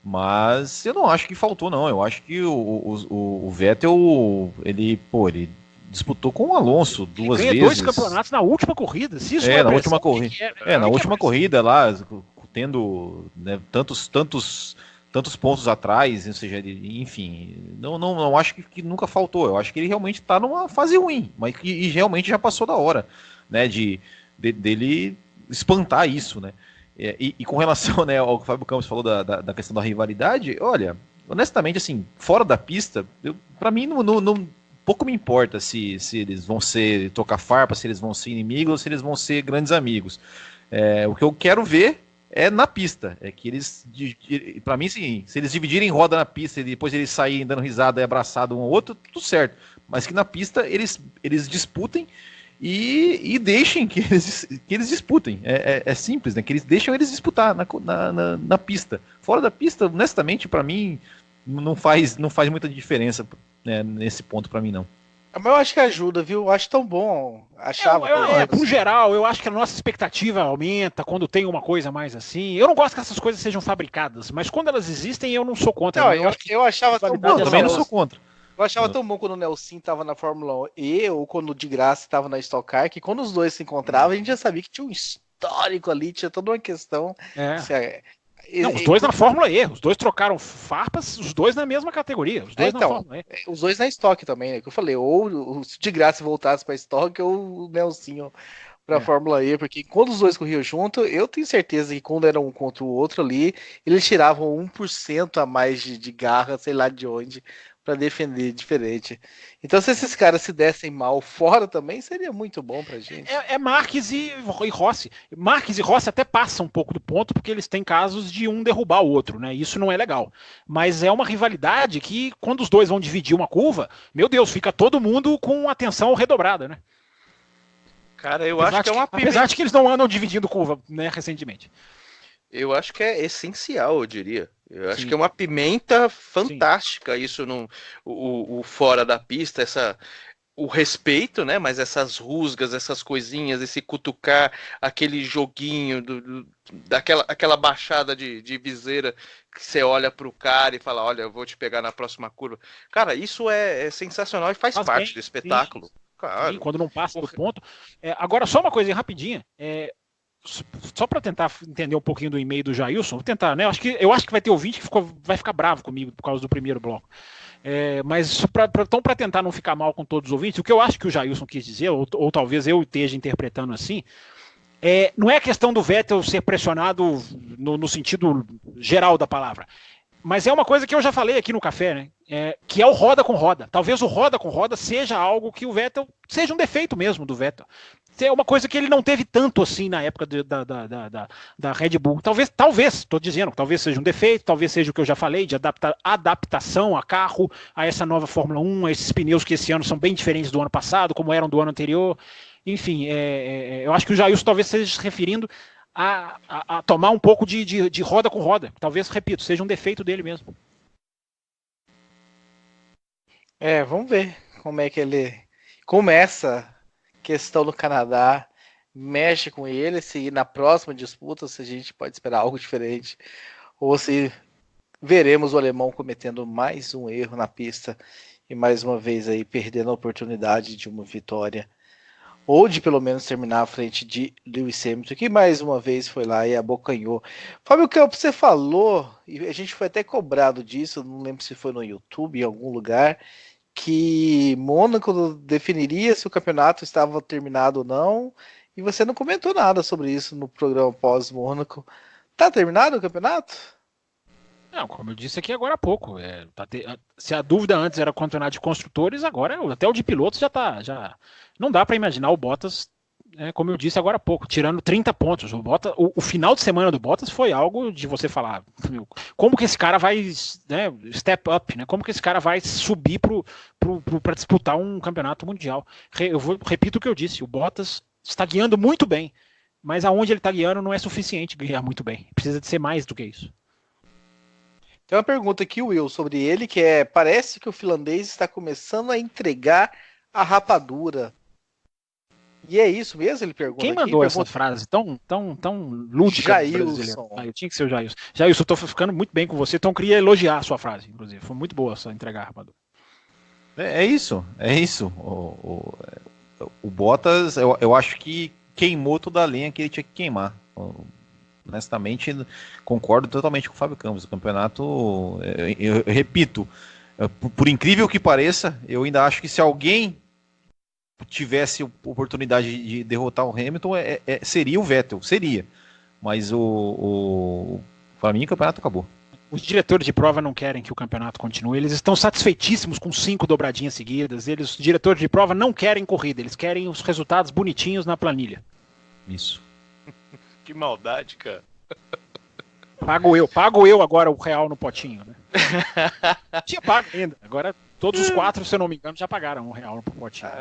Mas eu não acho que faltou, não. Eu acho que o Vettel, ele disputou com o Alonso duas vezes. 2 campeonatos na última corrida. Se isso na última corrida. Na última corrida lá, tendo, né, tantos pontos atrás, ou seja, enfim, não acho que nunca faltou. Eu acho que ele realmente está numa fase ruim, mas e realmente já passou da hora, né, dele espantar isso, né? E com relação, né, ao que o Fábio Campos falou da questão da rivalidade, olha, honestamente, assim, fora da pista, para mim não pouco me importa se eles vão tocar farpa, se eles vão ser inimigos ou se eles vão ser grandes amigos. O que eu quero ver é na pista. É que eles, para mim, sim, se eles dividirem roda na pista e depois eles saírem dando risada e abraçado um ao outro, tudo certo. Mas que na pista eles disputem e deixem que eles disputem. É simples, né? Que eles deixam eles disputar na pista. Fora da pista, honestamente, para mim, não faz muita diferença, né, nesse ponto para mim, não. Mas eu acho que ajuda, viu? Eu acho tão bom. Achava. Por geral, eu acho que a nossa expectativa aumenta quando tem uma coisa mais assim. Eu não gosto que essas coisas sejam fabricadas, mas quando elas existem, eu não sou contra. Não, eu achava tão bom. Eu também não sou contra. Eu achava tão bom quando o Nelson tava na Fórmula E ou quando o de Graça tava na Stock Car, que quando os dois se encontravam, a gente já sabia que tinha um histórico ali, tinha toda uma questão. Não, os dois na Fórmula E, os dois trocaram farpas, os dois na mesma categoria, os dois na Fórmula E. Os dois na Stock também, né? Que eu falei, ou o de Graça voltasse para Stock ou o Nelsinho para Fórmula E, porque quando os dois corriam junto, eu tenho certeza que quando era um contra o outro ali, eles tiravam 1% a mais de garra, sei lá de onde, para defender diferente. Então, se esses caras se dessem mal fora também, seria muito bom pra gente. Marques e Rossi. Marques e Rossi até passam um pouco do ponto, porque eles têm casos de um derrubar o outro, né? Isso não é legal. Mas é uma rivalidade que, quando os dois vão dividir uma curva, meu Deus, fica todo mundo com atenção redobrada, né? Cara, eu acho que é uma pimenta. Apesar de que eles não andam dividindo curva, né, recentemente. Eu acho que é essencial, eu diria. Eu acho que é uma pimenta fantástica. Sim. Isso o fora da pista, o respeito, né? Mas essas rusgas, essas coisinhas, esse cutucar, aquele joguinho, aquela baixada de viseira que você olha pro cara e fala, olha, eu vou te pegar na próxima curva. Cara, isso é sensacional e faz parte do espetáculo. Sim. Claro. Sim, quando não passa do ponto. Agora, só uma coisa rapidinha. Só para tentar entender um pouquinho do e-mail do Jailson, vou tentar, né? Eu acho que vai ter ouvinte que vai ficar bravo comigo por causa do primeiro bloco. Mas para tentar não ficar mal com todos os ouvintes, o que eu acho que o Jailson quis dizer, ou talvez eu esteja interpretando assim, não é a questão do Vettel ser pressionado no sentido geral da palavra. Mas é uma coisa que eu já falei aqui no café, né? Que é o roda com roda. Talvez o roda com roda seja algo que o Vettel seja um defeito mesmo do Vettel. é uma coisa que ele não teve tanto assim na época da Red Bull. Talvez, estou dizendo, talvez seja um defeito, talvez seja o que eu já falei, de adaptação a carro, a essa nova Fórmula 1, a esses pneus que esse ano são bem diferentes do ano passado, como eram do ano anterior. Enfim, eu acho que o Jailson talvez esteja se referindo a tomar um pouco de roda com roda. Talvez, repito, seja um defeito dele mesmo. Vamos ver como é que ele começa questão no Canadá, mexe com ele, se na próxima disputa se a gente pode esperar algo diferente, ou se veremos o alemão cometendo mais um erro na pista e mais uma vez aí perdendo a oportunidade de uma vitória, ou de pelo menos terminar à frente de Lewis Hamilton, que mais uma vez foi lá e abocanhou. Fábio Campos, você falou, e a gente foi até cobrado disso, não lembro se foi no YouTube, em algum lugar, que Mônaco definiria se o campeonato estava terminado ou não, e você não comentou nada sobre isso no programa pós-Mônaco. Tá terminado o campeonato? Não, como eu disse aqui agora há pouco, se a dúvida antes era o campeonato de construtores, agora até o de pilotos já não dá para imaginar o Bottas, como eu disse agora há pouco, tirando 30 pontos. O final de semana do Bottas foi algo de você falar, como que esse cara vai, né, step up, né? Como que esse cara vai subir para disputar um campeonato mundial. Repito o que eu disse, o Bottas está guiando muito bem, mas aonde ele está guiando não é suficiente guiar muito bem, precisa de ser mais do que isso. Tem uma pergunta aqui, Will, sobre ele, que parece que o finlandês está começando a entregar a rapadura. E é isso mesmo? Ele pergunta. Quem mandou essa frase tão lúdica? Jailson. Tinha que ser o Jailson. Jailson, eu tô ficando muito bem com você, então eu queria elogiar a sua frase, inclusive. Foi muito boa essa entregar a rapadura. É isso. O Bottas, eu acho que queimou toda a lenha que ele tinha que queimar. Honestamente, concordo totalmente com o Fábio Campos. O campeonato, eu repito, por incrível que pareça, eu ainda acho que se alguém tivesse oportunidade de derrotar o Hamilton, seria o Vettel, seria. Mas para mim o campeonato acabou. Os diretores de prova não querem que o campeonato continue, eles estão satisfeitíssimos com 5 dobradinhas seguidas, os diretores de prova não querem corrida, eles querem os resultados bonitinhos na planilha. Isso. Que maldade, cara. Pago eu agora o real no potinho, né? Tinha pago ainda, agora todos os 4, se eu não me engano, já pagaram R$1 no potinho.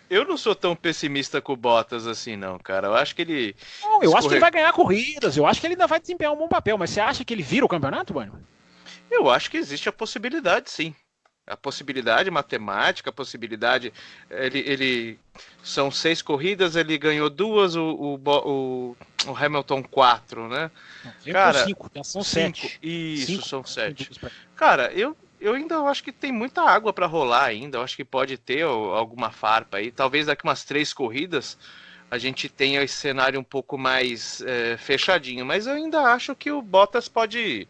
Eu não sou tão pessimista com o Bottas assim, não, cara. Eu acho que ele... Não, eu acho que ele vai ganhar corridas, eu acho que ele ainda vai desempenhar um bom papel, mas você acha que ele vira o campeonato, Bânio? Eu acho que existe a possibilidade, sim. A possibilidade matemática, a possibilidade... São 6 corridas, ele ganhou 2, o Hamilton 4, né? Não, cara, 5, são 7. Isso, 5, são 7. Cara, eu ainda acho que tem muita água para rolar ainda. Eu acho que pode ter alguma farpa aí. Talvez daqui umas 3 corridas a gente tenha esse cenário um pouco mais fechadinho. Mas eu ainda acho que o Bottas pode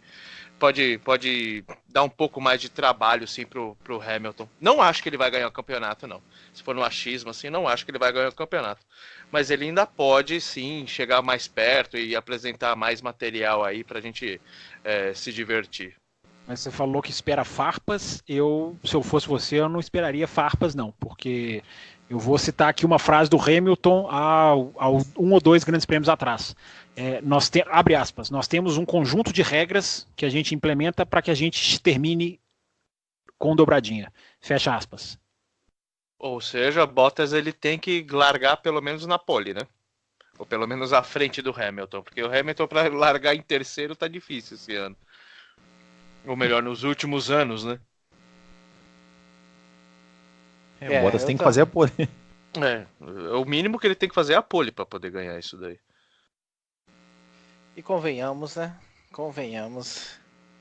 dar um pouco mais de trabalho sim, pro Hamilton. Não acho que ele vai ganhar o campeonato, não. Se for no achismo, assim, não acho que ele vai ganhar o campeonato. Mas ele ainda pode, sim, chegar mais perto e apresentar mais material aí pra gente se divertir. Mas você falou que espera farpas. Se eu fosse você, eu não esperaria farpas, não. Porque eu vou citar aqui uma frase do Hamilton há 1 ou 2 grandes prêmios atrás. Abre aspas, nós temos um conjunto de regras que a gente implementa para que a gente termine com dobradinha. Fecha aspas. Ou seja, Bottas ele tem que largar pelo menos na pole, né? Ou pelo menos à frente do Hamilton. Porque o Hamilton para largar em terceiro tá difícil esse ano. Ou melhor, nos últimos anos, né? O Bottas tem que fazer a pole. O mínimo que ele tem que fazer é a pole para poder ganhar isso daí. E convenhamos, né?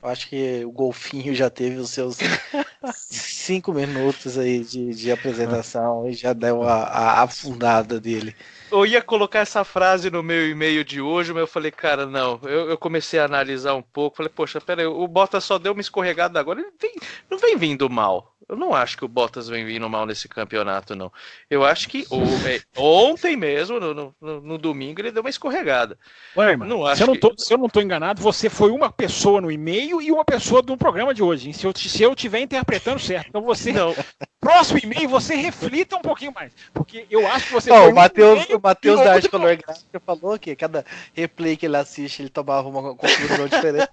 Eu acho que o golfinho já teve os seus 5 minutos aí de apresentação e já deu a afundada dele. Eu ia colocar essa frase no meu e-mail de hoje, mas eu falei, cara, não. Eu comecei a analisar um pouco, falei, poxa, pera aí, o Bottas só deu uma escorregada agora, ele não vem vindo mal. Eu não acho que o Bottas vem vindo mal nesse campeonato, não. Eu acho que ontem mesmo, no domingo, ele deu uma escorregada. Ué, não acho se eu não estou enganado, você foi uma pessoa no e-mail e uma pessoa do programa de hoje, hein? Se eu estiver interpretando certo. Então você, não. Próximo e-mail, você reflita um pouquinho mais. Porque eu acho que você não, foi o Matheus da Arte Color Gráfica falou que cada replay que ele assiste, ele tomava uma conclusão diferente.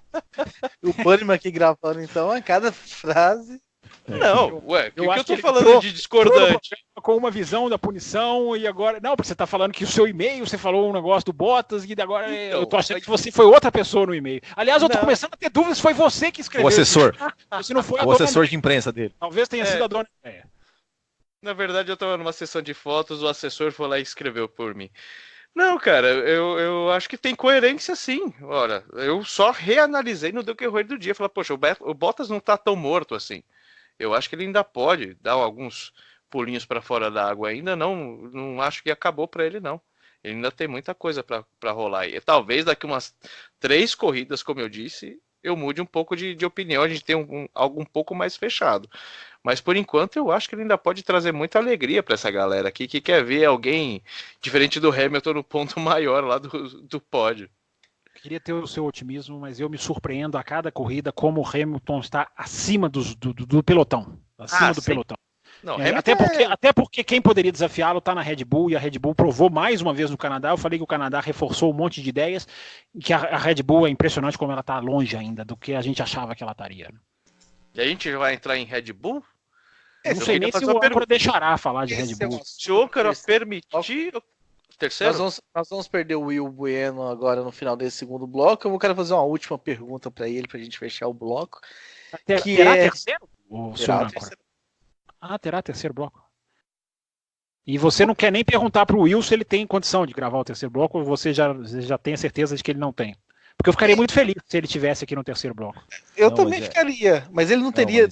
O Bunnyman aqui gravando, então, a cada frase... Não, ué, o que eu tô falando de discordante? Com uma visão da punição e agora... Não, porque você tá falando que o seu e-mail, você falou um negócio do Bottas e agora então, eu tô achando que você foi outra pessoa no e-mail. Aliás, eu tô começando a ter dúvidas se foi você que escreveu. O assessor. Se não foi o assessor de imprensa dele. Talvez tenha sido a dona... Na verdade, eu tava numa sessão de fotos, o assessor foi lá e escreveu por mim. Não, cara, eu acho que tem coerência sim. Olha, eu só reanalisei no decorrer do dia. Falei, poxa, o Bottas não tá tão morto assim. Eu acho que ele ainda pode dar alguns pulinhos para fora da água. Ainda não acho que acabou para ele, não. Ele ainda tem muita coisa para rolar. E talvez daqui umas 3 corridas, como eu disse, eu mude um pouco de opinião. A gente tem algo um pouco mais fechado. Mas por enquanto eu acho que ele ainda pode trazer muita alegria para essa galera aqui que quer ver alguém diferente do Hamilton no ponto maior lá do pódio. Queria ter o seu otimismo, mas eu me surpreendo a cada corrida como o Hamilton está acima do pelotão. Acima do pelotão. Não, até porque quem poderia desafiá-lo está na Red Bull, e a Red Bull provou mais uma vez no Canadá. Eu falei que o Canadá reforçou um monte de ideias, e que a Red Bull é impressionante como ela está longe ainda do que a gente achava que ela estaria. E a gente vai entrar em Red Bull? Não sei nem se o âncora deixará falar de Red Bull. Se o âncora permitir... Terceiro? Nós vamos perder o Will Bueno agora no final desse segundo bloco. Eu quero fazer uma última pergunta para ele, para a gente fechar o bloco. Terá terceiro? Terá terceiro bloco. E você não quer nem perguntar para o Will se ele tem condição de gravar o terceiro bloco, ou você já tem a certeza de que ele não tem? Porque eu ficaria muito feliz se ele tivesse aqui no terceiro bloco. Eu também ficaria, mas ele não teria...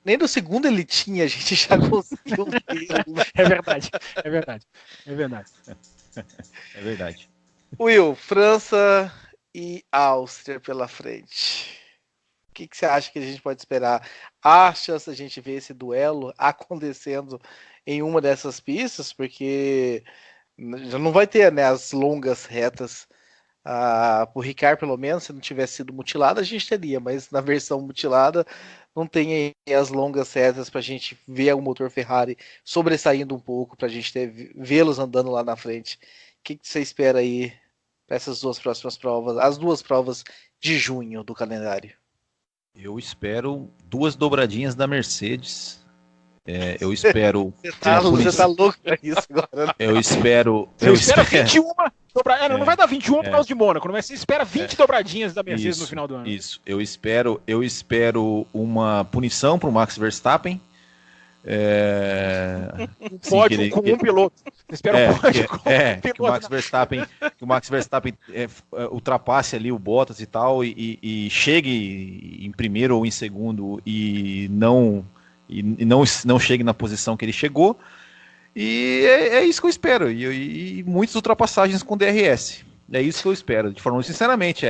Nem no segundo ele tinha, a gente já conseguiu ter. É verdade. É verdade. Will, França e Áustria pela frente. O que você acha que a gente pode esperar? Há chance a gente ver esse duelo acontecendo em uma dessas pistas? Porque já não vai ter, né, as longas retas. Por Ricciardo, pelo menos, se não tivesse sido mutilado, a gente teria, mas na versão mutilada não tem as longas retas para a gente ver o motor Ferrari sobressaindo um pouco, para a gente vê-los andando lá na frente. O que você espera aí para essas duas próximas provas, as 2 provas de junho do calendário? Eu espero 2 dobradinhas da Mercedes. Eu espero. Você tá louco pra isso agora, né? Eu espero. Eu espero 21. Não vai dar 21 por causa de Mônaco, mas você espera 20 dobradinhas da Mercedes no final do ano. Isso. Eu espero uma punição para o Max Verstappen. Um pódio com um piloto. Você espera um pódio com um piloto. Que o Max Verstappen ultrapasse ali o Bottas e tal, e chegue em primeiro ou em segundo e não chegue na posição que ele chegou. E é isso que eu espero. E muitas ultrapassagens com DRS. É isso que eu espero, de forma sinceramente.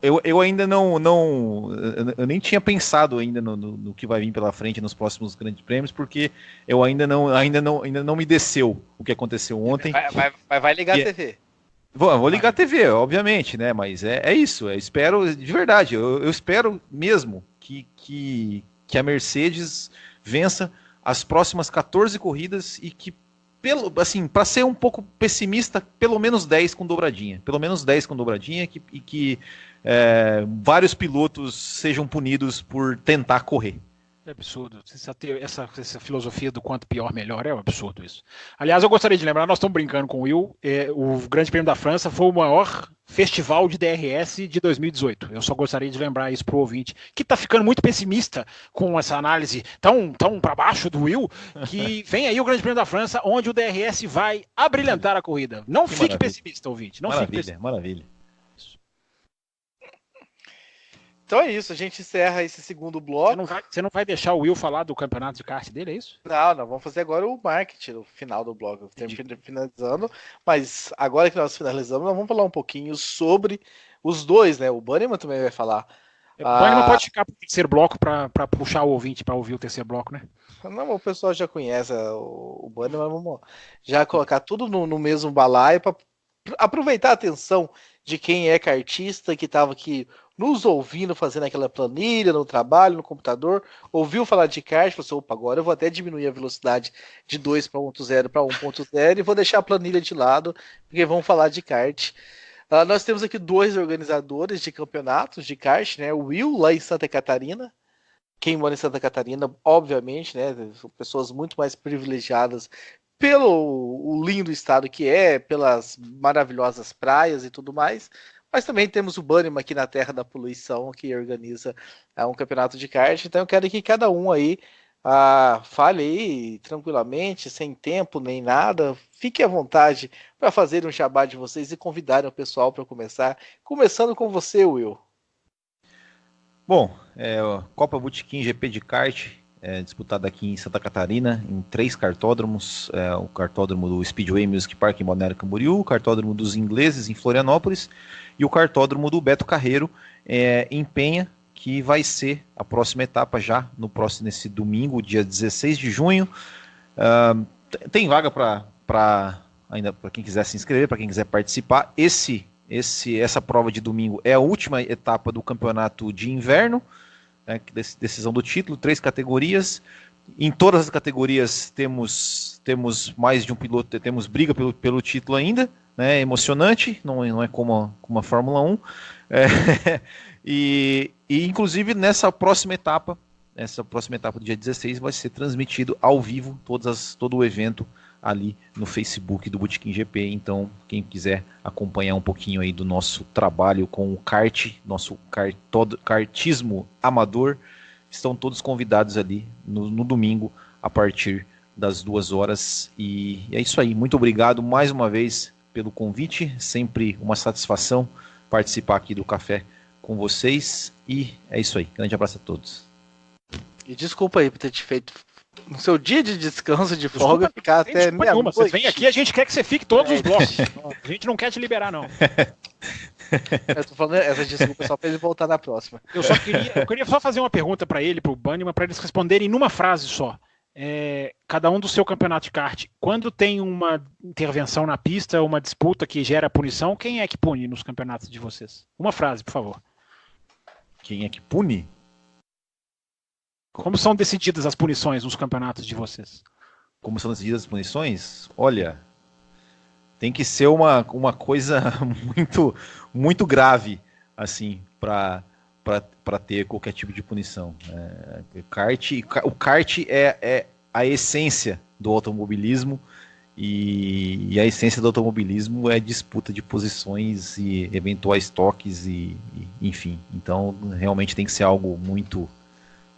Eu ainda eu nem tinha pensado ainda no que vai vir pela frente nos próximos grandes prêmios, porque eu ainda não me desceu o que aconteceu ontem. Vai ligar a TV. Vou ligar a TV, obviamente, né? Mas é isso. Eu espero, de verdade, eu espero mesmo que a Mercedes vença as próximas 14 corridas e que, para ser um pouco pessimista, pelo menos 10 com dobradinha. Pelo menos 10 com dobradinha e que vários pilotos sejam punidos por tentar correr. É absurdo. Essa filosofia do quanto pior, melhor, é um absurdo isso. Aliás, eu gostaria de lembrar, nós estamos brincando com o Will, o Grande Prêmio da França foi o maior festival de DRS de 2018. Eu só gostaria de lembrar isso para o ouvinte, que está ficando muito pessimista com essa análise tão para baixo do Will, que vem aí o Grande Prêmio da França, onde o DRS vai abrilhantar a corrida. Não fique pessimista, ouvinte. Maravilha. Então é isso, a gente encerra esse segundo bloco. Você não vai deixar o Will falar do campeonato de kart dele, é isso? Não, vamos fazer agora o marketing, o final do bloco. Estamos finalizando, mas agora que nós finalizamos, nós vamos falar um pouquinho sobre os dois, né? O Bunnyman também vai falar Bannerman pode ficar pro terceiro bloco para puxar o ouvinte para ouvir o terceiro bloco, né? Não, o pessoal já conhece o Bannerman, mas vamos já colocar tudo no mesmo balaio para aproveitar a atenção de quem é cartista, que estava aqui nos ouvindo, fazendo aquela planilha no trabalho, no computador, ouviu falar de kart, falou assim, opa, agora eu vou até diminuir a velocidade de 2 para 1.0 para 1.0 e vou deixar a planilha de lado, porque vamos falar de kart. Nós temos aqui 2 organizadores de campeonatos de kart, né? O Will, lá em Santa Catarina. Quem mora em Santa Catarina, obviamente, né? São pessoas muito mais privilegiadas pelo o lindo estado que é, pelas maravilhosas praias e tudo mais. Mas também temos o Bannerman aqui na Terra da Poluição, que organiza um campeonato de kart. Então eu quero que cada um aí fale aí tranquilamente, sem tempo nem nada. Fique à vontade para fazer um jabá de vocês e convidarem o pessoal para começar. Começando com você, Will. Bom, Copa Botequim GP de kart, disputada aqui em Santa Catarina, em 3 kartódromos, o kartódromo do Speedway Music Park em Balneário Camboriú, o kartódromo dos Ingleses em Florianópolis e o kartódromo do Beto Carreiro em Penha, que vai ser a próxima etapa já nesse domingo, dia 16 de junho. Tem vaga para quem quiser se inscrever, para quem quiser participar. Essa prova de domingo é a última etapa do campeonato de inverno, decisão do título, 3 categorias. Em todas as categorias temos mais de um piloto, temos briga pelo título ainda, né? Emocionante, não é como a Fórmula 1. E inclusive nessa próxima etapa do dia 16 vai ser transmitido ao vivo todo o evento ali no Facebook do Botequim GP. Então quem quiser acompanhar um pouquinho aí do nosso trabalho com o kart, nosso kartismo amador, estão todos convidados ali no domingo a partir das 2 horas. E é isso aí, muito obrigado mais uma vez pelo convite, sempre uma satisfação participar aqui do Café com vocês, e é isso aí, grande abraço a todos. E desculpa aí por ter te feito no seu dia de descanso, de folga, ficar até meia-noite. Você vem aqui, a gente quer que você fique todos os blocos. A gente não quer te liberar, não. Eu tô falando essa desculpa só pra ele voltar na próxima. Eu queria só fazer uma pergunta para ele, pro Bannerman, para eles responderem numa frase só. Cada um do seu campeonato de kart, quando tem uma intervenção na pista, uma disputa que gera punição, quem é que pune nos campeonatos de vocês? Uma frase, por favor. Quem é que pune? Como são decididas as punições nos campeonatos de vocês? Como são decididas as punições? Olha, tem que ser uma coisa muito, muito grave, assim, para ter qualquer tipo de punição. O kart é a essência do automobilismo, e a essência do automobilismo é disputa de posições e eventuais toques, enfim. Então, realmente tem que ser algo muito,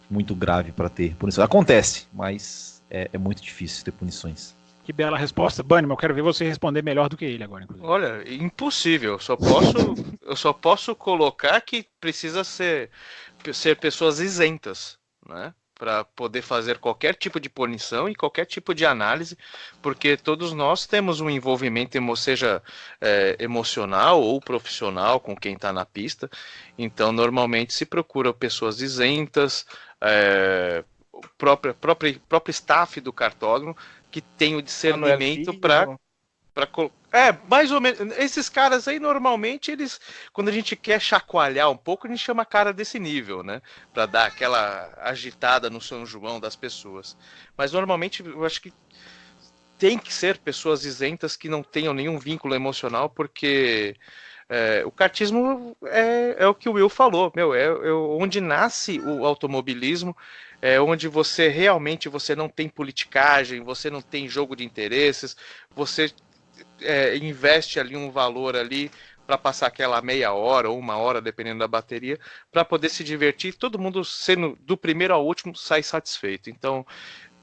muito grave para ter punição. Acontece, mas é muito difícil ter punições. Que bela resposta. Bannerman, eu quero ver você responder melhor do que ele agora, inclusive. Olha, impossível. Eu só posso colocar que precisa ser pessoas isentas, né? Para poder fazer qualquer tipo de punição e qualquer tipo de análise, porque todos nós temos um envolvimento, seja emocional ou profissional, com quem está na pista. Então, normalmente se procura pessoas isentas, o próprio staff do kartódromo, que tem o discernimento para mais ou menos. Esses caras aí, normalmente, quando a gente quer chacoalhar um pouco, a gente chama cara desse nível, né? Para dar aquela agitada no São João das pessoas. Mas, normalmente, eu acho que tem que ser pessoas isentas que não tenham nenhum vínculo emocional, porque o kartismo é o que o Will falou, onde nasce o automobilismo, onde você realmente não tem politicagem, você não tem jogo de interesses, você investe ali um valor ali para passar aquela meia hora ou 1 hora, dependendo da bateria, para poder se divertir, todo mundo sendo do primeiro ao último sai satisfeito. Então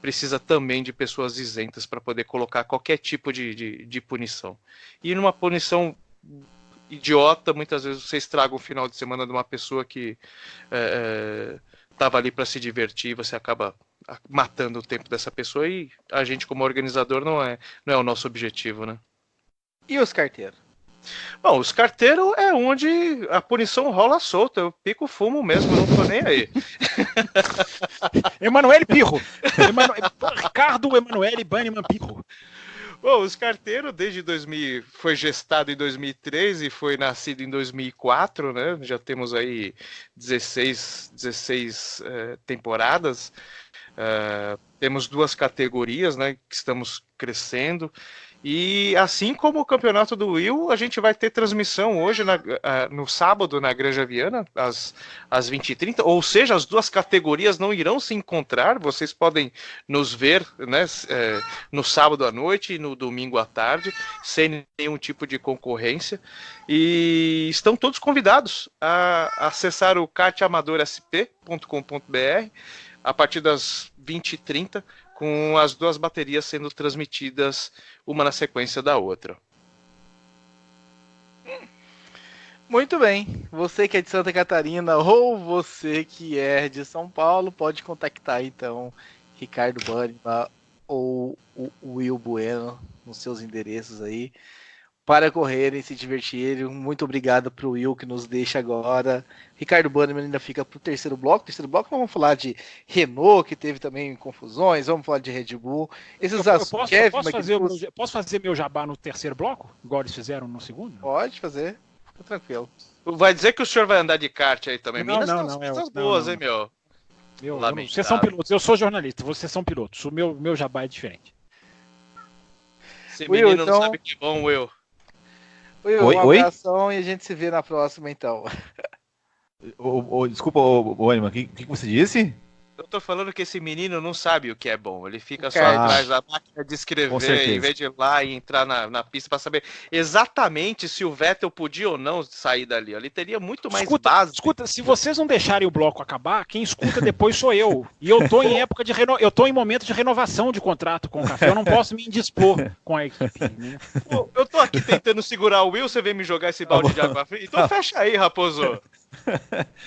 precisa também de pessoas isentas para poder colocar qualquer tipo de punição. E numa punição idiota, muitas vezes você estraga o final de semana de uma pessoa que estava ali para se divertir, você acaba matando o tempo dessa pessoa, e a gente, como organizador, não é o nosso objetivo, né? E os carteiros? Bom, os carteiros é onde a punição rola solta. Eu pico fumo mesmo, não tô nem aí. Emanuele Pirro. Ricardo Emanuele Banniman Pirro. Bom, os carteiros desde 2000, foi gestado em 2003 e foi nascido em 2004, né? Já temos aí 16 temporadas. Temos 2 categorias, né? Que estamos crescendo. E assim como o campeonato do Will, a gente vai ter transmissão hoje no sábado na Granja Viana, às 20h30, ou seja, as 2 categorias não irão se encontrar, vocês podem nos ver, né, no sábado à noite e no domingo à tarde, sem nenhum tipo de concorrência, e estão todos convidados a acessar o kartamadorsp.com.br a partir das 20h30, com as 2 baterias sendo transmitidas uma na sequência da outra. Muito bem. Você que é de Santa Catarina ou você que é de São Paulo, pode contactar então Ricardo Banniman ou o Will Bueno nos seus endereços aí para correrem, se divertirem. Muito obrigado pro Will que nos deixa agora. Ricardo Banniman ainda fica pro terceiro bloco. Terceiro bloco nós vamos falar de Renault, que teve também confusões, vamos falar de Red Bull. Posso fazer meu jabá no terceiro bloco? Igual eles fizeram no segundo? Pode fazer, fica tranquilo. Vai dizer que o senhor vai andar de kart aí também? Não, Minas não, tem não, coisas boas, hein, meu? Vocês são pilotos, eu sou jornalista, vocês são pilotos. O meu jabá é diferente. Esse menino não sabe que é bom, Will. Will, um abração e a gente se vê na próxima, então. Desculpa, Banniman, o que você disse? Eu tô falando que esse menino não sabe o que é bom. Ele fica só atrás da máquina de escrever, em vez de ir lá e entrar na pista para saber exatamente se o Vettel podia ou não sair dali. Ele teria muito mais base. Escuta, se vocês não deixarem o bloco acabar, quem escuta depois sou eu. E eu tô em época de eu tô em momento de renovação de contrato com o Café. Eu não posso me indispor com a equipe. Né? Eu tô aqui tentando segurar o Will, você vem me jogar esse balde de água fria. Então fecha aí, raposo.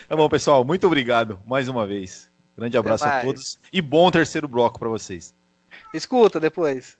Tá bom, pessoal. Muito obrigado mais uma vez. Grande abraço a todos e bom terceiro bloco para vocês. Escuta depois.